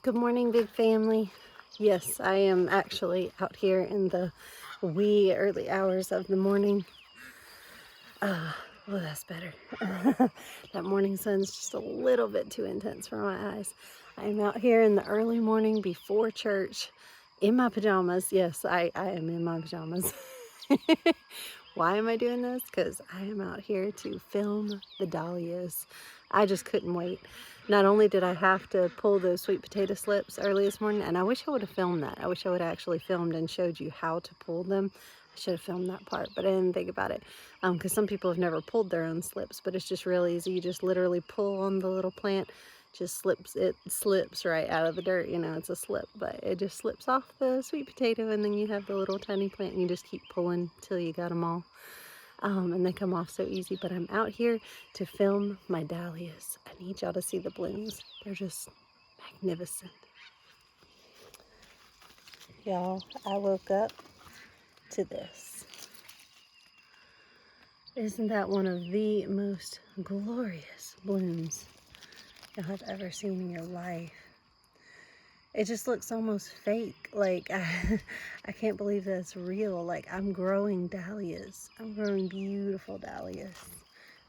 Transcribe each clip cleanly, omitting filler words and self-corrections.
Good morning, big family. Yes, I am actually out here in the wee early hours of the morning. Well, that's better. That morning sun's just a little bit too intense for my eyes. I am out here in the early morning before church in my pajamas. Yes, I am in my pajamas. Why am I doing this? Because I am out here to film the dahlias. I just couldn't wait. Not only did I have to pull those sweet potato slips early this morning, and I wish I would have filmed that. I wish I would have actually filmed and showed you how to pull them. I should have filmed that part, but I didn't think about it. Because some people have never pulled their own slips, but it's just real easy. You just literally pull on the little plant, it slips right out of the dirt. You know, it's a slip, but it just slips off the sweet potato, and then you have the little tiny plant, and you just keep pulling till you got them all. And they come off so easy. But I'm out here to film my dahlias. I need y'all to see the blooms. They're just magnificent. Y'all, I woke up to this. Isn't that one of the most glorious blooms y'all have ever seen in your life? It just looks almost fake. Like, I can't believe that's real. Like, I'm growing dahlias. I'm growing beautiful dahlias.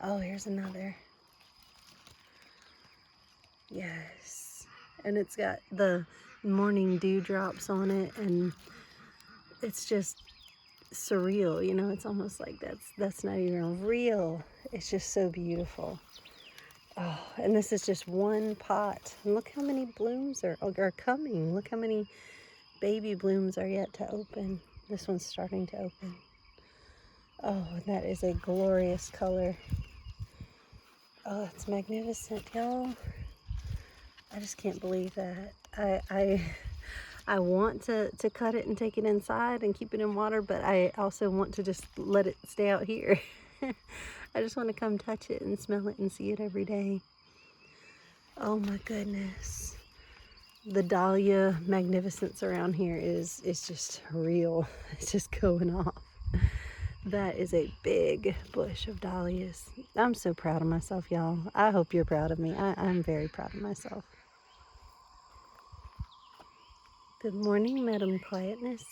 Oh, here's another. Yes. And it's got the morning dewdrops on it, and it's just surreal. You know, it's almost like that's not even real. It's just so beautiful. Oh, and this is just one pot. And look how many blooms are coming. Look how many baby blooms are yet to open. This one's starting to open. Oh, and that is a glorious color. Oh, it's magnificent, y'all. I just can't believe that. I want to cut it and take it inside and keep it in water, but I also want to just let it stay out here. I just want to come touch it and smell it and see it every day. Oh my goodness. The dahlia magnificence around here is just real. It's just going off. That is a big bush of dahlias. I'm so proud of myself, y'all. I hope you're proud of me. I'm very proud of myself. Good morning, Madam Quietness.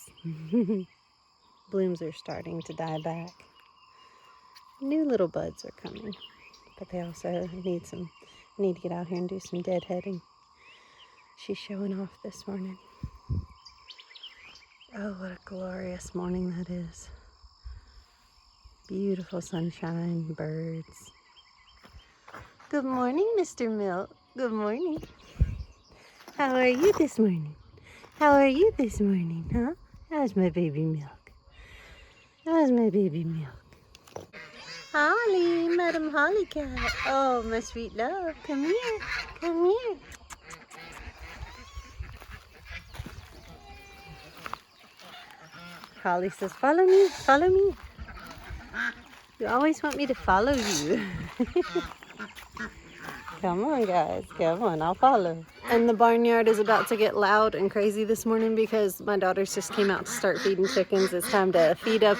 Blooms are starting to die back. New little buds are coming, but they also need to get out here and do some deadheading. She's showing off this morning. Oh, what a glorious morning that is. Beautiful sunshine, birds. Good morning, Mr. Milk. Good morning. How are you this morning? How are you this morning, huh? How's my baby Milk? How's my baby Milk? Holly, Madam Holly Cat. Oh, my sweet love. Come here. Come here. Holly says, follow me, follow me. You always want me to follow you. Come on, guys. Come on, I'll follow. And the barnyard is about to get loud and crazy this morning because my daughters just came out to start feeding chickens. It's time to feed up.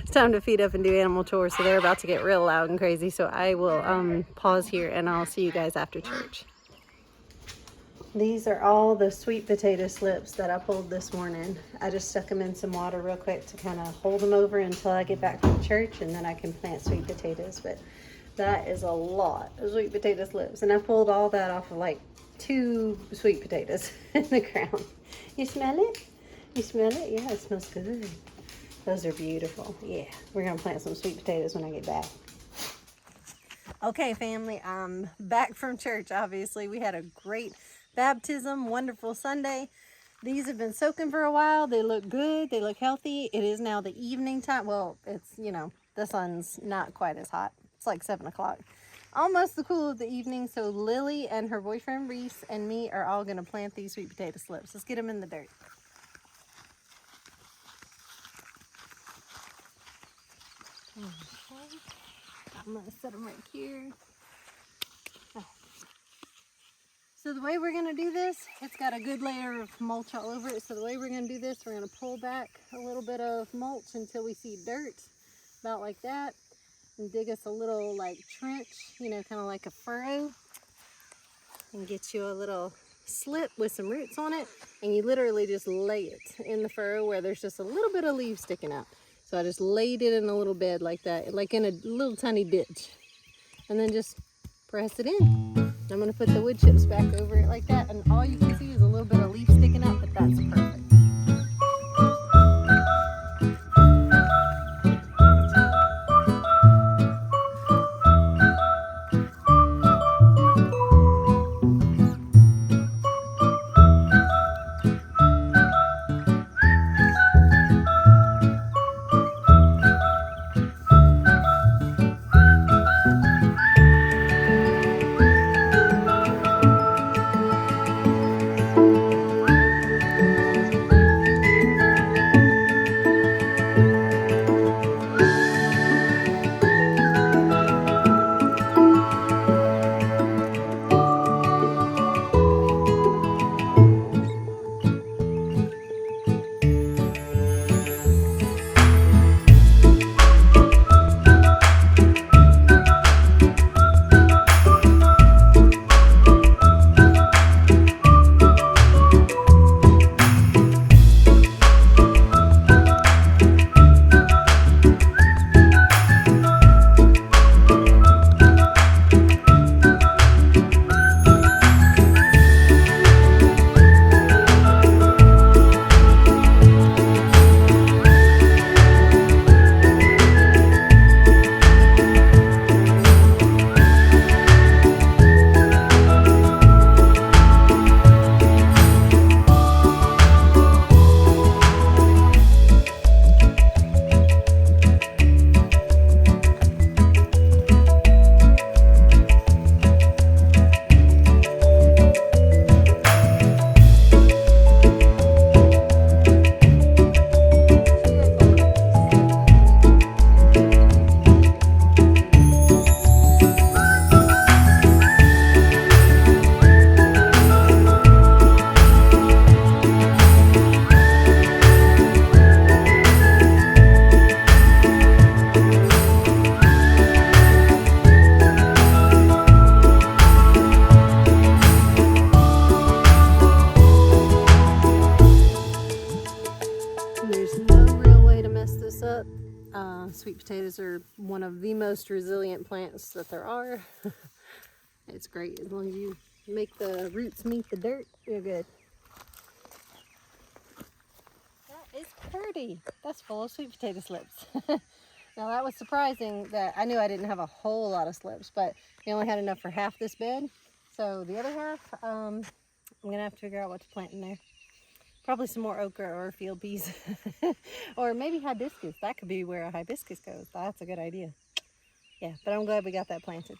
It's time to feed up and do animal chores, so they're about to get real loud and crazy. So I will pause here and I'll see you guys after church. These are all the sweet potato slips that I pulled this morning. I just stuck them in some water real quick to kind of hold them over until I get back from church, and then I can plant sweet potatoes. But that is a lot of sweet potato slips, and I pulled all that off of like 2 sweet potatoes in the ground. You smell it? You smell it? Yeah, it smells good. Those are beautiful. Yeah, we're gonna plant some sweet potatoes when I get back. Okay, family, I'm back from church. Obviously, we had a great baptism, wonderful Sunday. These have been soaking for a while. They look good. They look healthy. It is now the evening time. Well, it's, you know, the sun's not quite as hot. It's like 7 o'clock. Almost the cool of the evening. So Lily and her boyfriend Reese and me are all going to plant these sweet potato slips. Let's get them in the dirt. Okay. I'm going to set them right here. So the way we're going to do this, it's got a good layer of mulch all over it. So the way we're going to do this, we're going to pull back a little bit of mulch until we see dirt, about like that, and dig us a little like trench, you know, kind of like a furrow. and get you a little slip with some roots on it, and you literally just lay it in the furrow where there's just a little bit of leaves sticking out. So I just laid it in a little bed like that, like in a little tiny ditch, and then just press it in. I'm gonna put the wood chips back over it like that, and all you can see is a little bit of leaf sticking out, but that's perfect. Sweet potatoes are one of the most resilient plants that there are. It's great as long as you make the roots meet the dirt, you're good. That is pretty. That's full of sweet potato slips. Now that was surprising that I knew I didn't have a whole lot of slips, but we only had enough for half this bed. So the other half, I'm gonna have to figure out what to plant in there. Probably some more okra or field peas. Or maybe hibiscus. That could be where a hibiscus goes. That's a good idea. Yeah, but I'm glad we got that planted.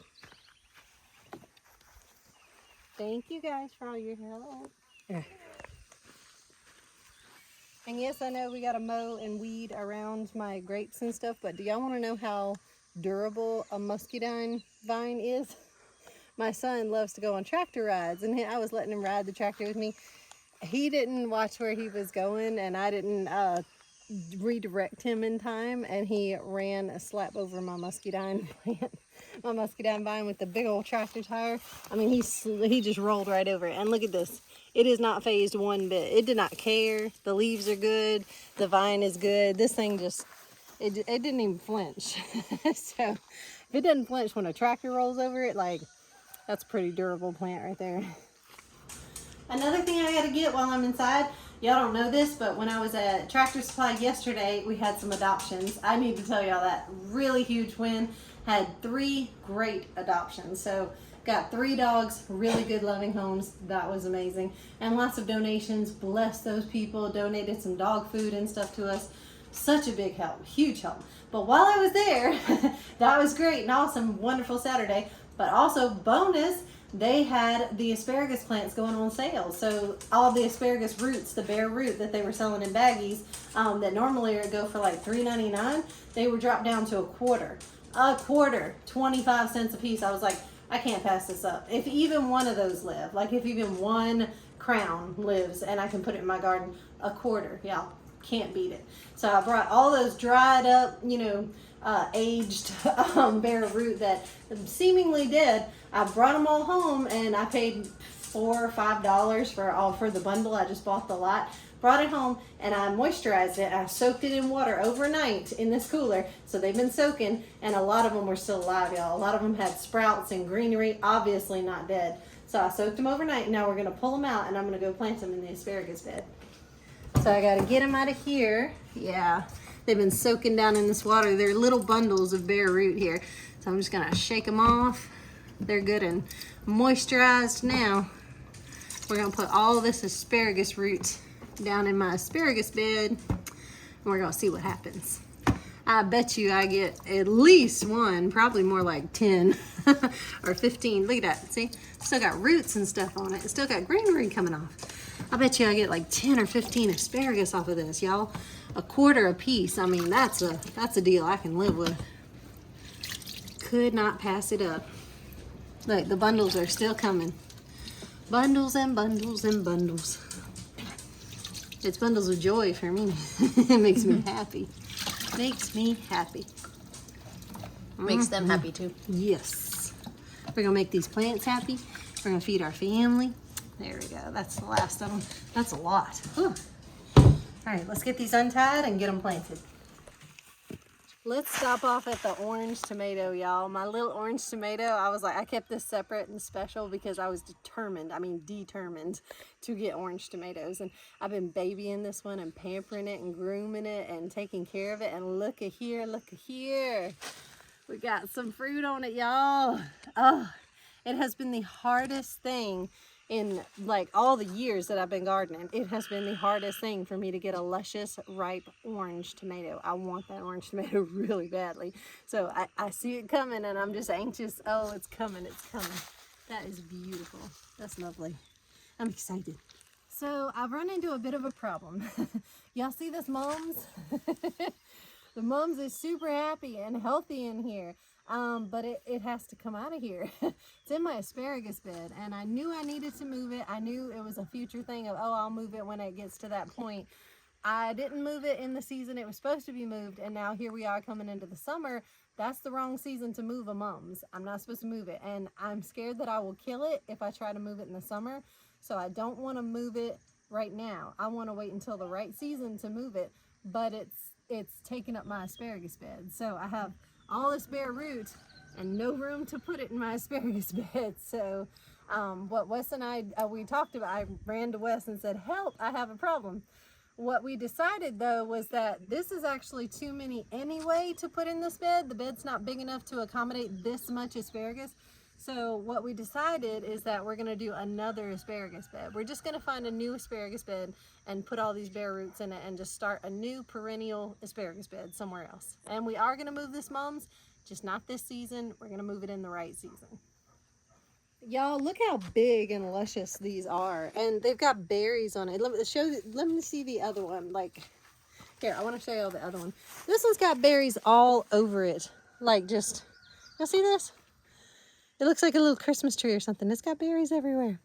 Thank you guys for all your help. Yeah. And yes, I know we got to mow and weed around my grapes and stuff, but do y'all want to know how durable a muscadine vine is? My son loves to go on tractor rides, and I was letting him ride the tractor with me. He didn't watch where he was going, and I didn't redirect him in time, and he ran a slap over my muscadine plant, my muscadine vine with the big old tractor tire. I mean, he just rolled right over it. And look at this. It is not phased one bit. It did not care. The leaves are good. The vine is good. This thing just, it didn't even flinch. So if it doesn't flinch when a tractor rolls over it, like, that's a pretty durable plant right there. Another thing I gotta get while I'm inside, y'all don't know this, but when I was at Tractor Supply yesterday, we had some adoptions. I need to tell y'all that really huge win. Had 3 great adoptions. So got 3 dogs, really good loving homes. That was amazing. And lots of donations. Bless those people. Donated some dog food and stuff to us. Such a big help, huge help. But while I was there, that was great and awesome, wonderful Saturday. But also bonus, they had the asparagus plants going on sale. So all the asparagus roots, the bare root that they were selling in baggies, that normally would go for like $3.99, they were dropped down to a quarter, 25 cents a piece. I was like, I can't pass this up. If even one of those live, like if even one crown lives and I can put it in my garden, a quarter, y'all can't beat it. So I brought all those dried up, aged bare root that seemingly dead. I brought them all home and I paid $4 or $5 for the bundle. I just bought the lot. Brought it home and I moisturized it. I soaked it in water overnight in this cooler. So they've been soaking and a lot of them were still alive, y'all. A lot of them had sprouts and greenery, obviously not dead. So I soaked them overnight. Now we're going to pull them out and I'm going to go plant them in the asparagus bed. So I got to get them out of here. Yeah, they've been soaking down in this water. They're little bundles of bare root here. So I'm just going to shake them off. They're good and moisturized now. We're going to put all this asparagus root down in my asparagus bed and we're gonna see what happens. I bet you I get at least one, probably more like 10 or 15. Look at that, see? Still got roots and stuff on it. It's still got greenery coming off. I bet you I get like 10 or 15 asparagus off of this, y'all. A quarter a piece. I mean, that's a deal I can live with. Could not pass it up. Look, the bundles are still coming. Bundles and bundles and bundles. It's bundles of joy for me. It makes me happy. Makes me happy. Makes them happy too. Yes. We're gonna make these plants happy. We're gonna feed our family. There we go. That's the last of them. That's a lot. Whew. All right, let's get these untied and get them planted. Let's stop off at the orange tomato, y'all. My little orange tomato, I kept this separate and special because I was determined to get orange tomatoes. And I've been babying this one and pampering it and grooming it and taking care of it. And look at here, look at here. We got some fruit on it, y'all. Oh, it has been the hardest thing in like all the years that I've been gardening. It has been the hardest thing for me to get a luscious, ripe orange tomato. I want that orange tomato really badly. So I see it coming and I'm just anxious. Oh, it's coming, it's coming. That is beautiful. That's lovely. I'm excited. So I've run into a bit of a problem. Y'all see this mums? The mums is super happy and healthy in here. But it has to come out of here. It's in my asparagus bed and I knew I needed to move it. I knew it was a future thing of, oh, I'll move it when it gets to that point. I didn't move it in the season it was supposed to be moved, and now here we are coming into the summer. That's the wrong season to move a mums. I'm not supposed to move it, and I'm scared that I will kill it if I try to move it in the summer. So I don't want to move it right now. I want to wait until the right season to move it, but it's taking up my asparagus bed. So I have all this bare root and no room to put it in my asparagus bed. So what Wes and I, we talked about, I ran to Wes and said, help, I have a problem. What we decided though was that this is actually too many anyway to put in this bed. The bed's not big enough to accommodate this much asparagus. So what we decided is that we're gonna do another asparagus bed. We're just gonna find a new asparagus bed and put all these bare roots in it and just start a new perennial asparagus bed somewhere else. And we are gonna move this, mums, just not this season. We're gonna move it in the right season. Y'all, look how big and luscious these are. And they've got berries on it. Let me see the other one. Like, here, I wanna show y'all the other one. This one's got berries all over it. Like just, y'all see this? It looks like a little Christmas tree or something. It's got berries everywhere.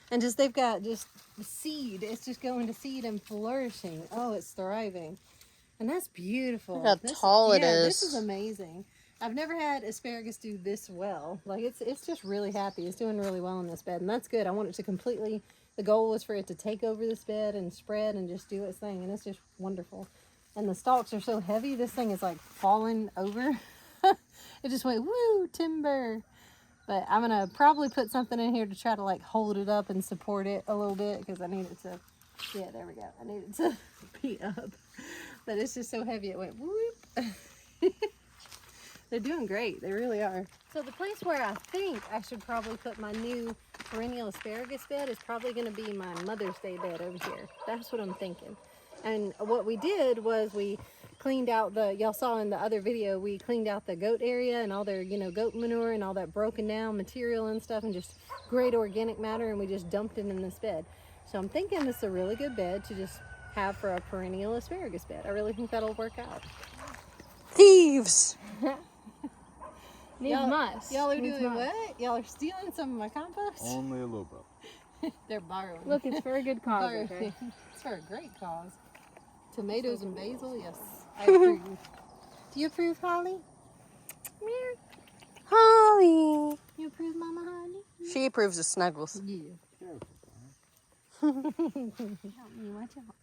And just, they've got just seed. It's just going to seed and flourishing. Oh, it's thriving. And that's beautiful. Look how tall it is. This is amazing. I've never had asparagus do this well. Like it's just really happy. It's doing really well in this bed. And that's good. I want it to completely, the goal was for it to take over this bed and spread and just do its thing. And it's just wonderful. And the stalks are so heavy. This thing is like falling over. It just went, woo, timber. But I'm going to probably put something in here to try to like hold it up and support it a little bit because I need it to, yeah, there we go. I need it to be up. But it's just so heavy it went whoop. They're doing great. They really are. So the place where I think I should probably put my new perennial asparagus bed is probably going to be my Mother's Day bed over here. That's what I'm thinking. And what we did was we cleaned out the, y'all saw in the other video, we cleaned out the goat area and all their, you know, goat manure and all that broken down material and stuff and just great organic matter, and we just dumped it in this bed. So I'm thinking this is a really good bed to just have for a perennial asparagus bed. I really think that'll work out. Thieves! Y'all must. Y'all are doing what? Y'all are stealing some of my compost? Only a little bit. They're borrowing. Look, it's for a good cause. Okay? It's for a great cause. Tomatoes and basil, yes. I agree. You approve, Holly? Holly. You approve, Mama Holly? She approves of snuggles. Yeah. Help me, watch out.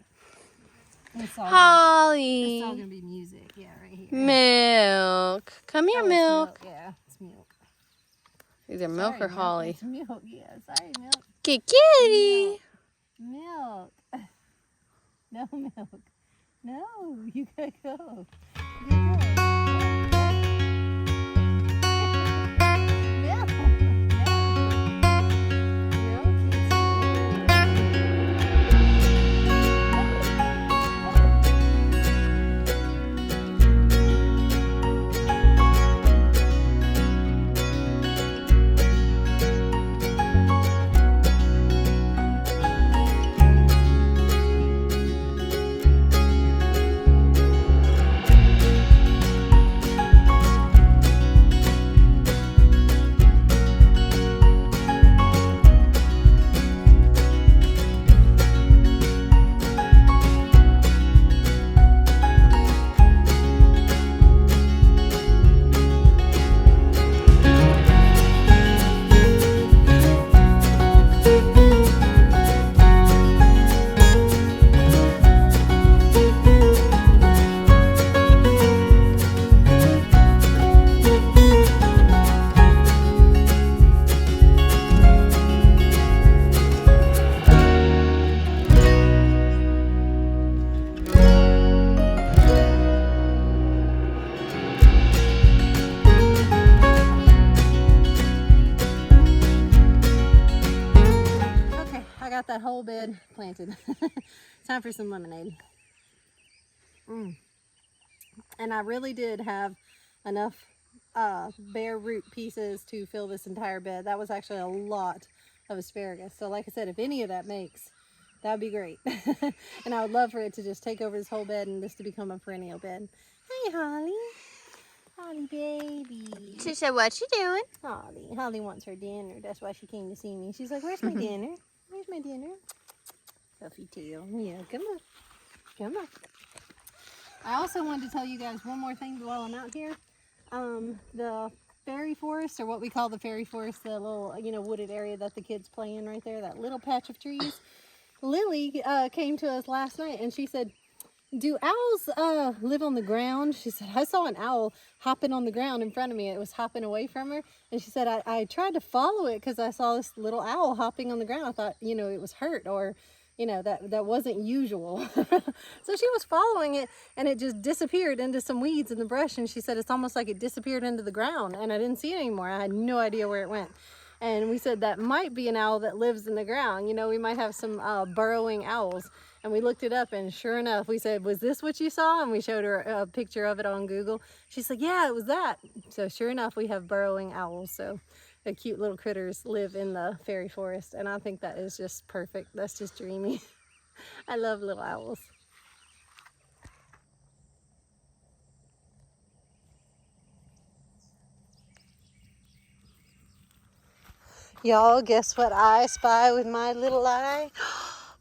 It's all Holly. gonna be music, yeah, right here. Milk. Come here, Oh, it's Milk. Yeah, it's milk. Either Milk or Holly. It's milk, yeah. Sorry, milk. Kitty. Milk. No milk. No, you gotta go. You gotta go. Milk. Got that whole bed planted. Time for some lemonade. And I really did have enough bare root pieces to fill this entire bed. That was actually a lot of asparagus. So like I said, if any of that makes, that'd be great. And I would love for it to just take over this whole bed and this to become a perennial bed. Hey, Holly. Holly, baby. She said, what you doing? Holly wants her dinner. That's why she came to see me. She's like, where's my dinner? Where's my dinner? Fluffy tail. Yeah, come on. Come on. I also wanted to tell you guys one more thing while I'm out here. The fairy forest, or what we call the fairy forest, the little, wooded area that the kids play in right there, that little patch of trees. Lily came to us last night and she said, do owls live on the ground? She said, I saw an owl hopping on the ground in front of me. It was hopping away from her. And she said, I tried to follow it because I saw this little owl hopping on the ground. I thought, it was hurt, or, that wasn't usual. So she was following it and it just disappeared into some weeds in the brush. And she said, it's almost like it disappeared into the ground and I didn't see it anymore. I had no idea where it went. And we said that might be an owl that lives in the ground. We might have some burrowing owls. And we looked it up, and sure enough, we said, was this what you saw? And we showed her a picture of it on Google. She said, yeah, it was that. So sure enough, we have burrowing owls. So the cute little critters live in the fairy forest. And I think that is just perfect. That's just dreamy. I love little owls. Y'all, guess what I spy with my little eye?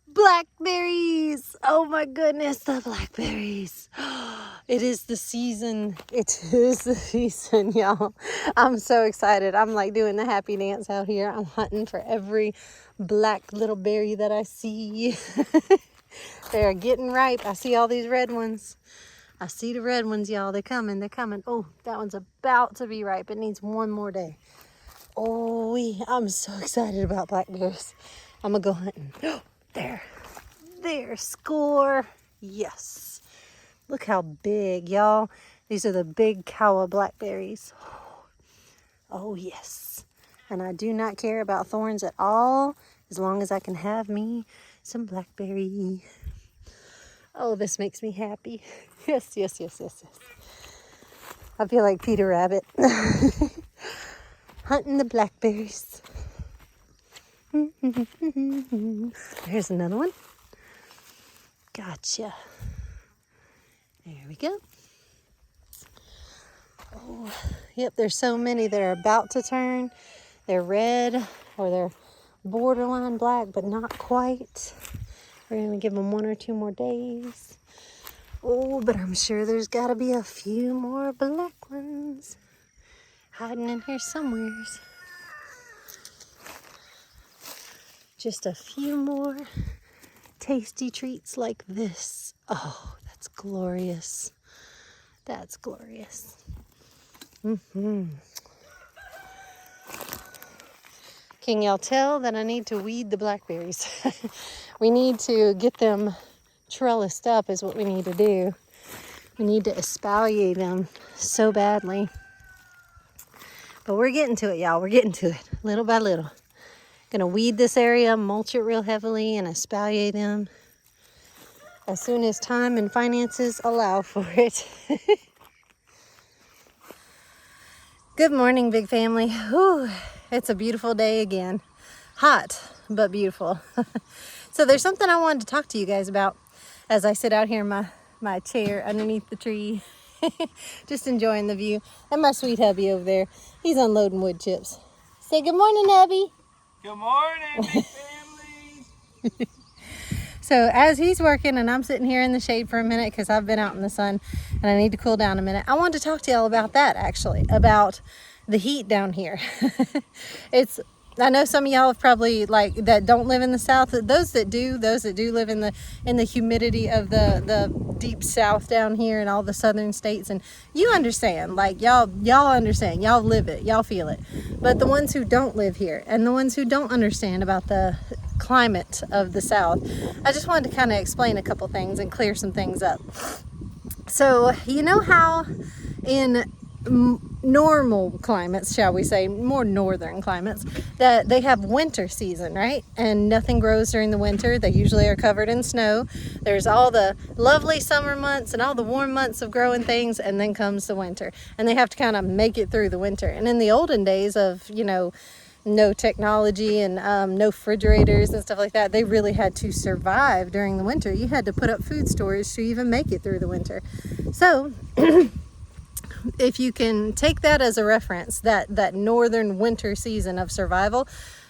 Blackberries! Oh my goodness, the blackberries. It is the season. It is the season, y'all. I'm so excited. I'm like doing the happy dance out here. I'm hunting for every black little berry that I see. They're getting ripe. I see all these red ones. I see the red ones, y'all. They're coming. They're coming. Oh, that one's about to be ripe. It needs one more day. Oh, I'm so excited about blackberries. I'm gonna go hunting. There, score. Yes. Look how big, y'all. These are the big Kawa blackberries. Oh, yes. And I do not care about thorns at all, as long as I can have me some blackberry. Oh, this makes me happy. Yes, yes, yes, yes, yes. I feel like Peter Rabbit. Hunting the blackberries. There's another one. Gotcha. There we go. Oh, yep, there's so many that are about to turn. They're red or they're borderline black, but not quite. We're going to give them 1 or 2 more days. Oh, but I'm sure there's got to be a few more black ones hiding in here somewheres. Just a few more tasty treats like this. Oh, that's glorious. That's glorious. Can y'all tell that I need to weed the blackberries? We need to get them trellised up is what we need to do. We need to espalier them so badly. But we're getting to it, y'all. We're getting to it little by little. Gonna weed this area, mulch it real heavily, and espalier them as soon as time and finances allow for it. Good morning, big family. Whew, it's a beautiful day again. Hot, but beautiful. So there's something I wanted to talk to you guys about as I sit out here in my chair underneath the tree, just enjoying the view. And my sweet hubby over there, he's unloading wood chips. Say good morning, hubby. Good morning, big family. So as he's working and I'm sitting here in the shade for a minute because I've been out in the sun and I need to cool down a minute, I wanted to talk to y'all about that, actually, about the heat down here. I know some of y'all have probably, like, that don't live in the South. Those that do live in the humidity of the deep South down here and all the southern states, and you understand, like, y'all understand, y'all live it, y'all feel it. But the ones who don't live here and the ones who don't understand about the climate of the South, I just wanted to kind of explain a couple things and clear some things up. So you know how in normal climates, shall we say, more northern climates, that they have winter season, right? And nothing grows during the winter. They usually are covered in snow. There's all the lovely summer months and all the warm months of growing things, and then comes the winter. And they have to kind of make it through the winter. And in the olden days of, no technology and no refrigerators and stuff like that, they really had to survive during the winter. You had to put up food storage to even make it through the winter. So if you can take that as a reference, that northern winter season of survival,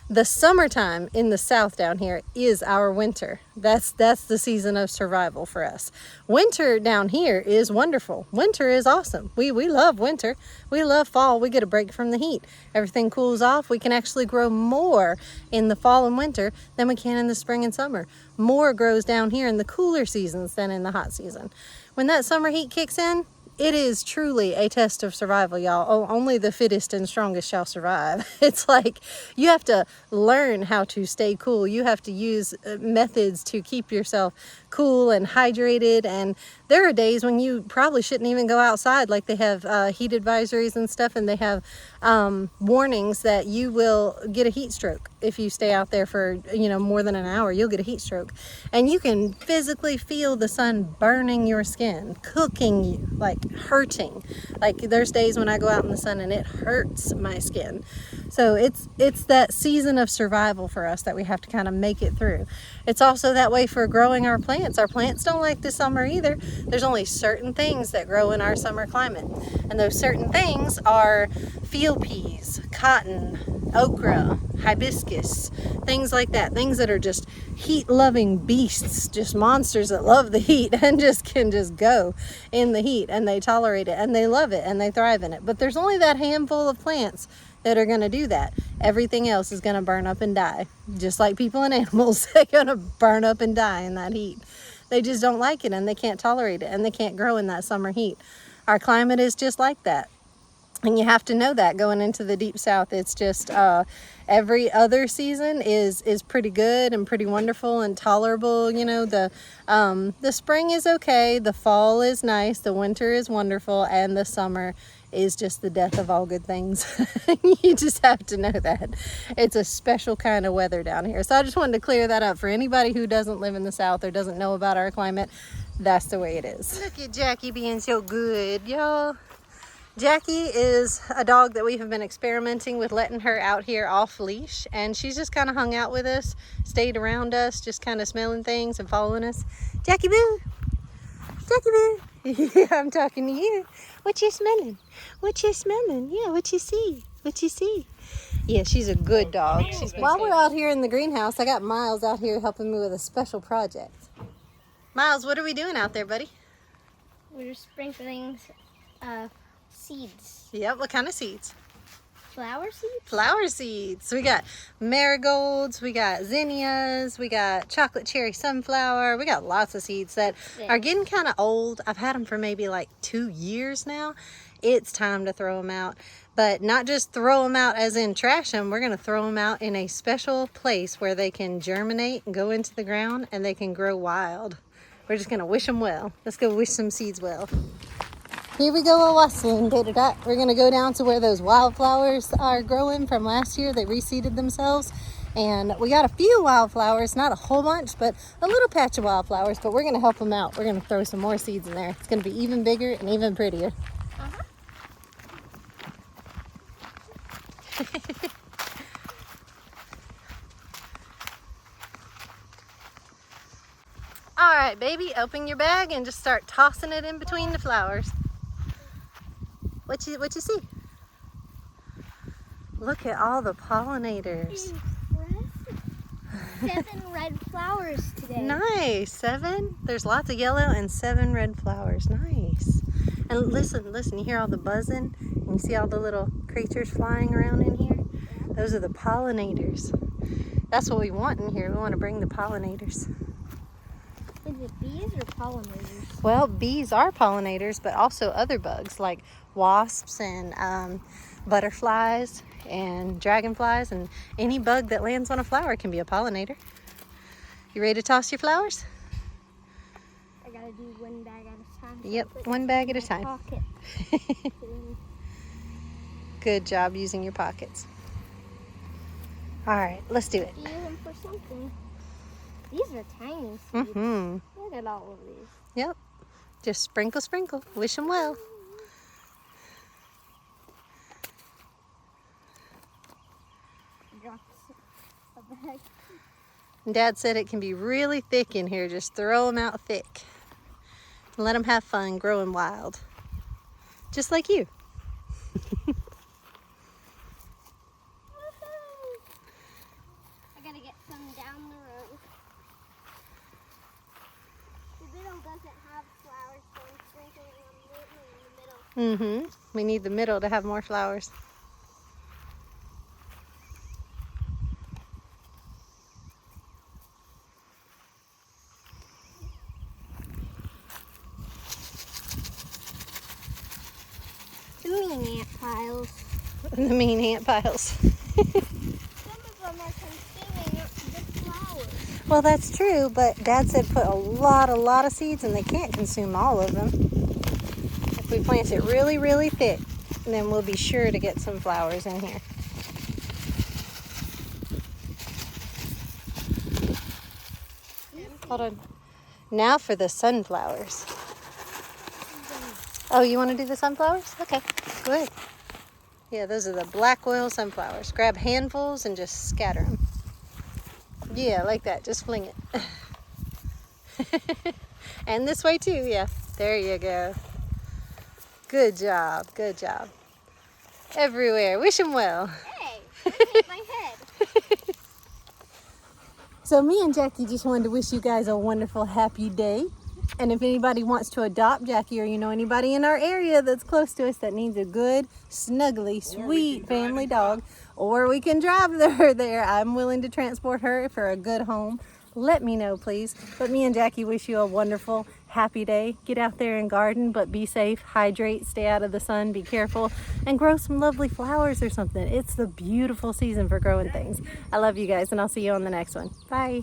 the summertime in the South down here is our winter. That's the season of survival for us. Winter down here is wonderful. Winter is awesome. We love winter. We love fall. We get a break from the heat. Everything cools off. We can actually grow more in the fall and winter than we can in the spring and summer. More grows down here in the cooler seasons than in the hot season. When that summer heat kicks in, it is truly a test of survival, y'all. Oh, only the fittest and strongest shall survive. It's like you have to learn how to stay cool. You have to use methods to keep yourself cool and hydrated. And there are days when you probably shouldn't even go outside. Like they have heat advisories and stuff, and they have warnings that you will get a heat stroke if you stay out there for more than an hour. You'll get a heat stroke, and you can physically feel the sun burning your skin, cooking you, like hurting. Like there's days when I go out in the sun and it hurts my skin. So it's that season of survival for us that we have to kind of make it through. It's also that way for growing our plants. Our plants don't like the summer either. There's only certain things that grow in our summer climate, and those certain things are field peas, cotton, okra, hibiscus, things like that. Things that are just heat-loving beasts, just monsters that love the heat and can just go in the heat, and they tolerate it and they love it and they thrive in it. But there's only that handful of plants that are going to do that. Everything else is going to burn up and die. Just like people and animals, they're going to burn up and die in that heat. They just don't like it, and they can't tolerate it, and they can't grow in that summer heat. Our climate is just like that. And you have to know that going into the deep South. It's just every other season is pretty good and pretty wonderful and tolerable. The spring is okay, the fall is nice, the winter is wonderful, and the summer is just the death of all good things. You just have to know that. It's a special kind of weather down here. So I just wanted to clear that up for anybody who doesn't live in the South or doesn't know about our climate. That's the way it is. Look at Jackie being so good, y'all. Jackie is a dog that we have been experimenting with letting her out here off leash, and she's just kind of hung out with us, stayed around us, just kind of smelling things and following us. Jackie Boo! Jackie Boo! Yeah, I'm talking to you. What you smelling? What you smelling? Yeah, what you see? What you see? Yeah, she's a good dog. While we're out here in the greenhouse, I got Miles out here helping me with a special project. Miles, what are we doing out there, buddy? we're just sprinkling seeds. Yep, what kind of seeds? Flower seeds? Flower seeds. We got marigolds, we got zinnias, we got chocolate cherry sunflower. We got lots of seeds that are getting kind of old. I've had them for maybe like 2 years now. It's time to throw them out. But not just throw them out as in trash them. We're going to throw them out in a special place where they can germinate and go into the ground and they can grow wild. We're just going to wish them well. Let's go wish some seeds well. Here we go a wassailing. We're going to go down to where those wildflowers are growing from last year. They reseeded themselves. And we got a few wildflowers, not a whole bunch, but a little patch of wildflowers. But we're going to help them out. We're going to throw some more seeds in there. It's going to be even bigger and even prettier. All right, baby, open your bag and just start tossing it in between the flowers. What you see? Look at all the pollinators. Impressive. 7 red flowers today. Nice. 7. There's lots of yellow and 7 red flowers. Nice. And listen, you hear all the buzzing and you see all the little creatures flying around in here? Those are the pollinators. That's what we want in here. We want to bring the pollinators. Is it bees or pollinators? Well, bees are pollinators, but also other bugs like wasps and butterflies and dragonflies, and any bug that lands on a flower can be a pollinator. You ready to toss your flowers? I gotta do 1 bag at a time. Yep, 1 bag at a time. Pocket. Good job using your pockets. All right, let's do it. Use them for something. These are tiny seeds. Mm-hmm. Look at all of these. Yep. Just sprinkle, sprinkle. Wish them well. Drops a bag. Dad said it can be really thick in here. Just throw them out thick. And let them have fun growing wild. Just like you. I gotta get some down the road. The middle doesn't have flowers, so I'm sprinkling them in the middle. Mm-hmm. We need the middle to have more flowers. The mean ant piles. The mean ant piles. Some of them are consuming the flowers. Well, that's true, but Dad said put a lot of seeds and they can't consume all of them. If we plant it really, really thick, then we'll be sure to get some flowers in here. Hold on. Now for the sunflowers. Oh, you want to do the sunflowers? Okay, good. Yeah, those are the black oil sunflowers. Grab handfuls and just scatter them. Yeah, like that. Just fling it. And this way too, yeah. There you go. Good job, good job. Everywhere. Wish them well. Hey, look at my head. So me and Jackie just wanted to wish you guys a wonderful, happy day. And if anybody wants to adopt Jackie, or you know anybody in our area that's close to us that needs a good, snuggly, sweet family dog, or we can drive her there, I'm willing to transport her for a good home. Let me know, please. But me and Jackie wish you a wonderful, happy day. Get out there and garden, but be safe, hydrate, stay out of the sun, be careful, and grow some lovely flowers or something. It's the beautiful season for growing things. I love you guys, and I'll see you on the next one. Bye.